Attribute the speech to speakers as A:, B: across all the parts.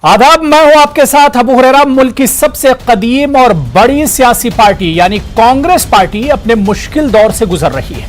A: आदाब, मैं हूं आपके साथ अबू हुरैरा। मुल्क की सबसे कदीम और बड़ी सियासी पार्टी यानी कांग्रेस पार्टी अपने मुश्किल दौर से गुजर रही है।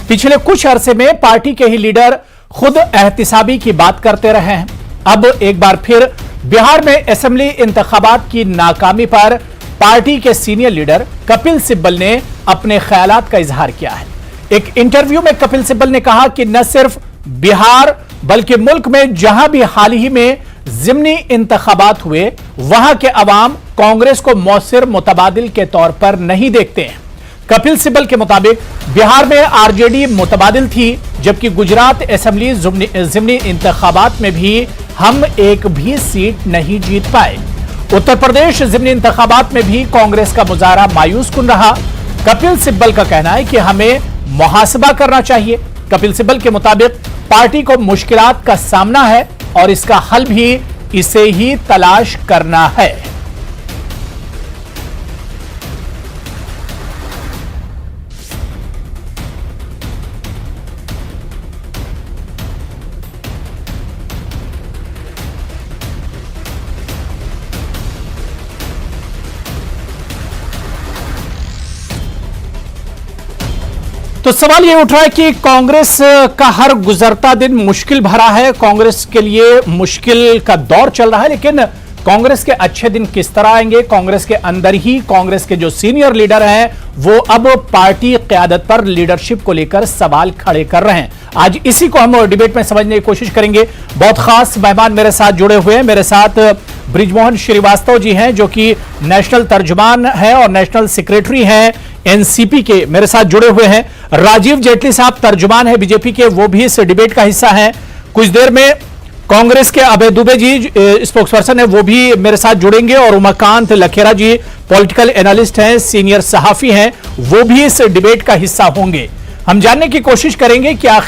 A: पिछले कुछ अरसे में पार्टी के ही लीडर खुद एहतिसाबी की बात करते रहे हैं। अब एक बार फिर बिहार में असेंबली इंतखाबात की नाकामी पर पार्टी के सीनियर लीडर कपिल सिब्बल ने अपने ख्यालात का इजहार किया है। एक इंटरव्यू में कपिल सिब्बल ने कहा कि न सिर्फ बिहार बल्कि मुल्क में जहां भी हाल ही में ज़िमनी इंतखाबात हुए वहां के अवाम कांग्रेस को मौसिर मुतबादिल के तौर पर नहीं देखते हैं। कपिल सिब्बल के मुताबिक बिहार में आरजेडी मुतबादिल थी, जबकि गुजरात असेंबली ज़िमनी इंतखाबात में भी हम एक भी सीट नहीं जीत पाए। उत्तर प्रदेश ज़िमनी इंतखाबात में भी कांग्रेस का मुजाहरा मायूस कुन रहा। कपिल सिब्बल का कहना है कि हमें मुहासबा करना चाहिए। कपिल सिब्बल के मुताबिक पार्टी को मुश्किलात का सामना है और इसका हल भी इसे ही तलाश करना है। तो सवाल ये उठ रहा है कि कांग्रेस का हर गुजरता दिन मुश्किल भरा है। कांग्रेस के लिए मुश्किल का दौर चल रहा है, लेकिन कांग्रेस के अच्छे दिन किस तरह आएंगे? कांग्रेस के अंदर ही कांग्रेस के जो सीनियर लीडर हैं वो अब पार्टी क़यादत पर लीडरशिप को लेकर सवाल खड़े कर रहे हैं। आज इसी को हम डिबेट में समझने की कोशिश करेंगे। बहुत खास मेहमान मेरे साथ जुड़े हुए हैं। मेरे साथ ब्रिजमोहन श्रीवास्तव जी हैं, जो कि नेशनल तर्जुमान हैं और नेशनल सेक्रेटरी हैं एनसीपी के, मेरे साथ जुड़े हुए हैं। राजीव जेटली साहब तर्जुमान है बीजेपी के, वो भी इस डिबेट का हिस्सा हैं। कुछ देर में कांग्रेस के अभय दुबे जी स्पोक्सपर्सन है, वो भी मेरे साथ जुड़ेंगे। और उमाकांत लखेरा जी पॉलिटिकल एनालिस्ट हैं, सीनियर सहाफी हैं, वो भी इस डिबेट का हिस्सा होंगे। हम जानने की कोशिश करेंगे कि आखिर